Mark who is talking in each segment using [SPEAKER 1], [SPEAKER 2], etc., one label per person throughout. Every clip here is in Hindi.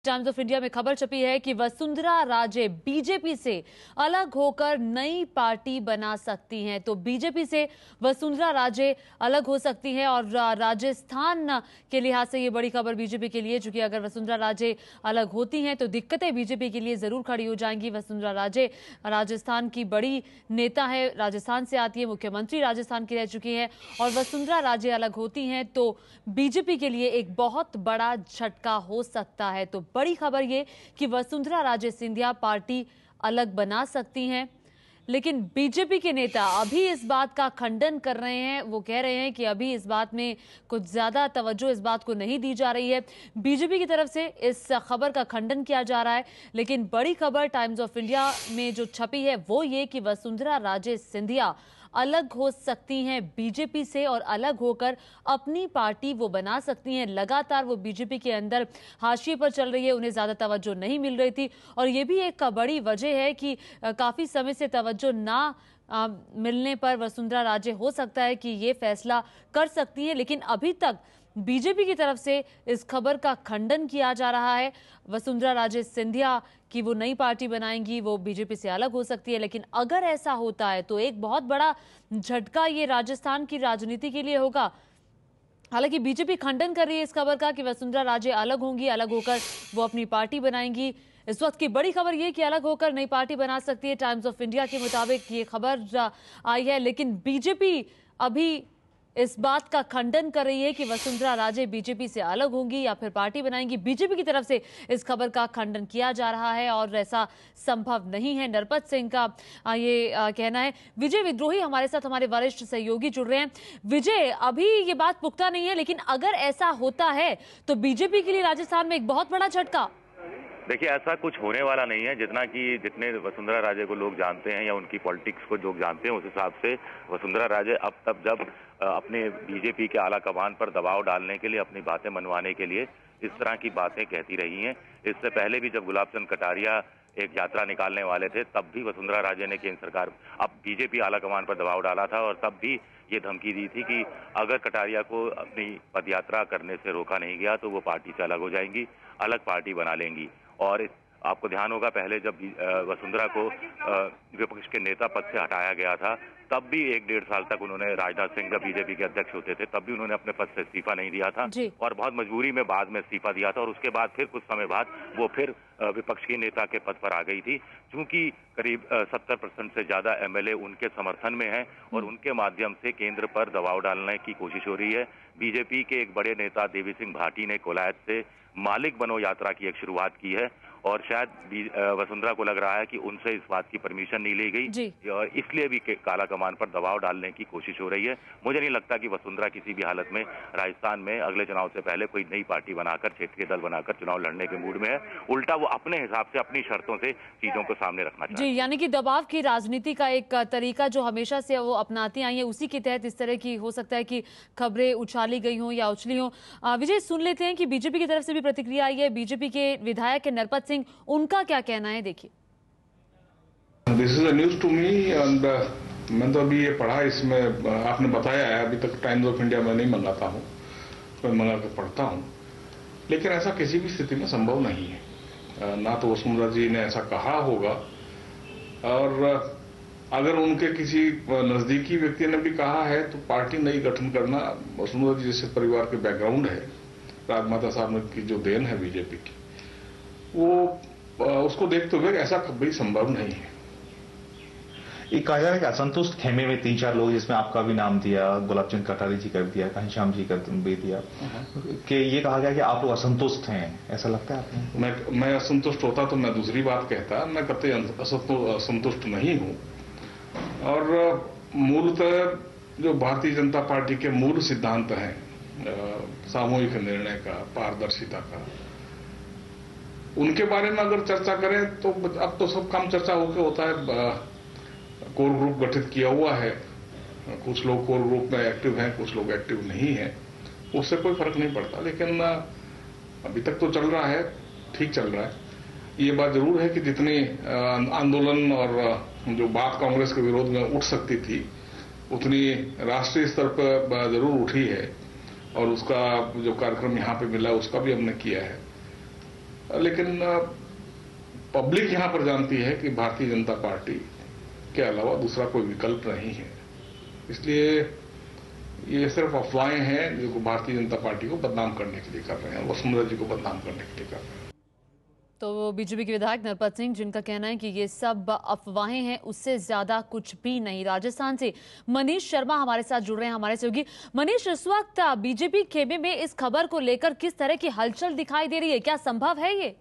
[SPEAKER 1] टाइम्स ऑफ इंडिया में खबर छपी है कि वसुंधरा राजे बीजेपी से अलग होकर नई पार्टी बना सकती हैं। तो बीजेपी से वसुंधरा राजे अलग हो सकती हैं और राजस्थान के लिहाज से ये बड़ी खबर बीजेपी के लिए, क्योंकि अगर वसुंधरा राजे अलग होती हैं तो दिक्कतें बीजेपी के लिए जरूर खड़ी हो जाएंगी। वसुंधरा राजे राजस्थान की बड़ी नेता है, राजस्थान से आती है, मुख्यमंत्री राजस्थान की रह चुकी है और वसुंधरा राजे अलग होती हैं तो बीजेपी के लिए एक बहुत बड़ा झटका हो सकता है। तो बड़ी खबर ये कि वसुंधरा राजे सिंधिया पार्टी अलग बना सकती हैं, लेकिन बीजेपी के नेता अभी इस बात का खंडन कर रहे हैं। वो कह रहे हैं कि अभी इस बात में कुछ ज्यादा तवज्जो इस बात को नहीं दी जा रही है। बीजेपी की तरफ से इस खबर का खंडन किया जा रहा है, लेकिन बड़ी खबर टाइम्स ऑफ इंडिया में जो छपी है वो ये कि वसुंधरा राजे सिंधिया अलग हो सकती हैं बीजेपी से और अलग होकर अपनी पार्टी वो बना सकती हैं। लगातार वो बीजेपी के अंदर हाशिए पर चल रही है, उन्हें ज्यादा तवज्जो नहीं मिल रही थी और ये भी एक बड़ी वजह है कि काफी समय से तवज्जो ना मिलने पर वसुंधरा राजे हो सकता है कि ये फैसला कर सकती हैं, लेकिन अभी तक बीजेपी की तरफ से इस खबर का खंडन किया जा रहा है। वसुंधरा राजे सिंधिया की वो नई पार्टी बनाएंगी, वो बीजेपी से अलग हो सकती है, लेकिन अगर ऐसा होता है तो एक बहुत बड़ा झटका ये राजस्थान की राजनीति के लिए होगा। हालांकि बीजेपी खंडन कर रही है इस खबर का कि वसुंधरा राजे अलग होंगी, अलग होकर वो अपनी पार्टी बनाएंगी। इस वक्त की बड़ी खबर ये कि अलग होकर नई पार्टी बना सकती है। टाइम्स ऑफ इंडिया के मुताबिक ये खबर आई है, लेकिन बीजेपी अभी इस बात का खंडन कर रही है कि वसुंधरा राजे बीजेपी से अलग होंगी या फिर पार्टी बनाएंगी। बीजेपी की तरफ से इस खबर का खंडन किया जा रहा है और ऐसा संभव नहीं है। नरपत सिंह का ये कहना है। विजय विद्रोही हमारे साथ, हमारे वरिष्ठ सहयोगी जुड़ रहे हैं। विजय, अभी ये बात पुख्ता नहीं है, लेकिन अगर ऐसा होता है तो बीजेपी के लिए राजस्थान में एक बहुत बड़ा झटका।
[SPEAKER 2] देखिए, ऐसा कुछ होने वाला नहीं है। जितने वसुंधरा राजे को लोग जानते हैं या उनकी पॉलिटिक्स को लोग जानते हैं, उस हिसाब से वसुंधरा राजे अब तक जब अपने बीजेपी के आला कमान पर दबाव डालने के लिए, अपनी बातें मनवाने के लिए इस तरह की बातें कहती रही हैं। इससे पहले भी जब गुलाब चंद कटारिया एक यात्रा निकालने वाले थे तब भी वसुंधरा राजे ने केंद्र सरकार, अब बीजेपी आला कमान पर दबाव डाला था और तब भी ये धमकी दी थी कि अगर कटारिया को अपनी पदयात्रा करने से रोका नहीं गया तो वो पार्टी से अलग हो जाएंगी, अलग पार्टी बना लेंगी। और आपको ध्यान होगा, पहले जब वसुंधरा को विपक्ष के नेता पद से हटाया गया था तब भी 1-1.5 साल तक उन्होंने, राजनाथ सिंह जब बीजेपी के अध्यक्ष होते थे तब भी उन्होंने अपने पद से इस्तीफा नहीं दिया था और बहुत मजबूरी में बाद में इस्तीफा दिया था और उसके बाद फिर कुछ समय बाद वो फिर विपक्ष की नेता के पद पर आ गई थी। चूंकि करीब 70% से ज्यादा एमएलए उनके समर्थन में हैं और उनके माध्यम से केंद्र पर दबाव डालने की कोशिश हो रही है। बीजेपी के एक बड़े नेता देवी सिंह भाटी ने कोलायत से मालिक बनो यात्रा की एक शुरुआत की है और शायद वसुंधरा को लग रहा है कि उनसे इस बात की परमिशन नहीं ली गई और इसलिए भी काला कमान पर दबाव डालने की कोशिश हो रही है। मुझे नहीं लगता कि वसुंधरा किसी भी हालत में राजस्थान में अगले चुनाव से पहले कोई नई पार्टी बनाकर, क्षेत्रीय दल बनाकर चुनाव लड़ने के मूड में है। उल्टा वो अपने हिसाब से, अपनी शर्तों से चीजों को सामने रखना चाहती है।
[SPEAKER 1] यानी कि दबाव की राजनीति का एक तरीका जो हमेशा से वो अपनाती आई है, उसी के तहत इस तरह की हो सकता है कि खबरें उछाली गई हों या उछली हों। विजय, सुन लेते हैं कि बीजेपी की तरफ से भी प्रतिक्रिया आई है। बीजेपी के विधायक है नरपत सिंह, उनका क्या कहना है, देखिए।
[SPEAKER 3] This is a news to me and मैंने तो अभी ये पढ़ा, इसमें आपने बताया है, अभी तक टाइम्स ऑफ इंडिया में नहीं मंगाता हूँ, मैं मंगा के पढ़ता हूँ, लेकिन ऐसा किसी भी स्थिति में संभव नहीं है। ना तो वसुंधरा जी ने ऐसा कहा होगा और अगर उनके किसी नजदीकी व्यक्ति ने भी कहा है तो पार्टी नई गठन करना वसुंधरा जी जैसे परिवार के बैकग्राउंड है, राजमाता साहब की जो देन है बीजेपी की, वो उसको देखते हुए ऐसा कभी संभव नहीं है।
[SPEAKER 4] एक कहा जा रहा है कि असंतुष्ट खेमे में 3-4 लोग, जिसमें आपका भी नाम दिया, गुलाब चंद कटारिया जी कर दिया, घनश्याम जी कर भी दिया, कि ये कहा गया कि आप लोग असंतुष्ट हैं, ऐसा लगता है आपको?
[SPEAKER 3] मैं असंतुष्ट होता तो मैं दूसरी बात कहता, मैं कतई असंतुष्ट नहीं हूं। और मूलतः जो भारतीय जनता पार्टी के मूल सिद्धांत हैं, सामूहिक निर्णय का, पारदर्शिता का, उनके बारे में अगर चर्चा करें तो अब तो सब काम चर्चा होकर होता है। कोर ग्रुप गठित किया हुआ है, कुछ लोग कोर ग्रुप में एक्टिव हैं, कुछ लोग एक्टिव नहीं हैं, उससे कोई फर्क नहीं पड़ता। लेकिन अभी तक तो चल रहा है, ठीक चल रहा है। ये बात जरूर है कि जितनी आंदोलन और जो बात कांग्रेस के विरोध में उठ सकती थी उतनी राष्ट्रीय स्तर पर जरूर उठी है और उसका जो कार्यक्रम यहाँ पे मिला उसका भी हमने किया है। लेकिन पब्लिक यहां पर जानती है कि भारतीय जनता पार्टी के अलावा दूसरा कोई विकल्प नहीं है। इसलिए ये सिर्फ अफवाहें हैं जो भारतीय जनता पार्टी को बदनाम करने के लिए कर रहे हैं, वसुंधरा जी को बदनाम करने के लिए कर रहे हैं।
[SPEAKER 1] तो बीजेपी के विधायक नरपत सिंह, जिनका कहना है कि ये सब अफवाहें हैं, उससे ज्यादा कुछ भी नहीं। राजस्थान से मनीष शर्मा हमारे साथ जुड़ रहे हैं, हमारे सहयोगी। मनीष, इस वक्त बीजेपी खेमे में इस खबर को लेकर किस तरह की हलचल दिखाई दे रही है? क्या संभव है ये?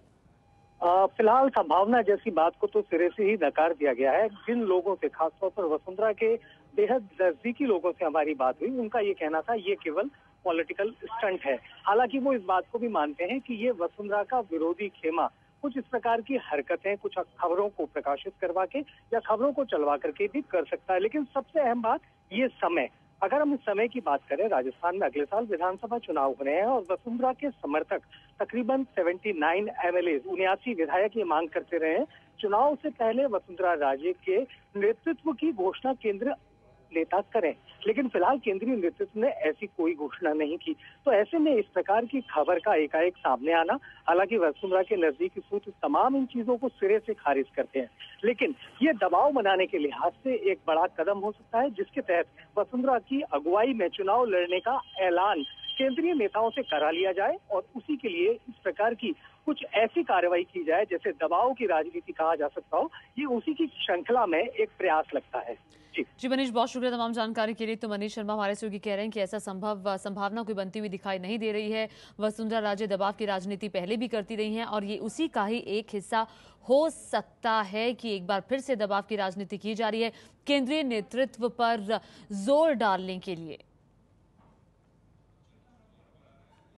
[SPEAKER 5] फिलहाल संभावना जैसी बात को तो सिरे से ही नकार दिया गया है। जिन लोगों से, खासतौर पर वसुंधरा के बेहद नजदीकी लोगों से हमारी बात हुई, उनका ये कहना था ये केवल पॉलिटिकल स्टंट है। हालांकि वो इस बात को भी मानते हैं कि ये वसुंधरा का विरोधी खेमा कुछ इस प्रकार की हरकतें कुछ खबरों को प्रकाशित करवा के या खबरों को चलवा करके भी कर सकता है। लेकिन सबसे अहम बात ये समय। अगर हम इस समय की बात करें, राजस्थान में अगले साल विधानसभा चुनाव होने हैं और वसुंधरा के समर्थक तकरीबन 79 एमएलए, 79 विधायक ये मांग करते रहे हैं चुनाव से पहले वसुंधरा राजे के नेतृत्व की घोषणा केंद्र नेता करें। लेकिन फिलहाल केंद्रीय नेतृत्व ने ऐसी कोई घोषणा नहीं की। तो ऐसे में इस प्रकार की खबर का एकाएक सामने आना, हालांकि वसुंधरा के नजदीकी सूत्र तमाम इन चीजों को सिरे से खारिज करते हैं, लेकिन ये दबाव बनाने के लिहाज से एक बड़ा कदम हो सकता है, जिसके तहत वसुंधरा की अगुवाई में चुनाव लड़ने का ऐलान केंद्रीय नेताओं से करा लिया जाए और उसी के लिए इस प्रकार की कुछ ऐसी कार्रवाई की जाए जैसे दबाव की राजनीति कहा जा सकता हो। ये उसी की श्रृंखला में एक प्रयास लगता है।
[SPEAKER 1] जी मनीष, बहुत शुक्रिया तमाम जानकारी के लिए। तो मनीष शर्मा हमारे सहयोगी कह रहे हैं कि ऐसा संभावना कोई बनती हुई दिखाई नहीं दे रही है। वसुंधरा राजे दबाव की राजनीति पहले भी करती रही हैं और ये उसी का ही एक हिस्सा हो सकता है कि एक बार फिर से दबाव की राजनीति की जा रही है केंद्रीय नेतृत्व पर जोर डालने के लिए।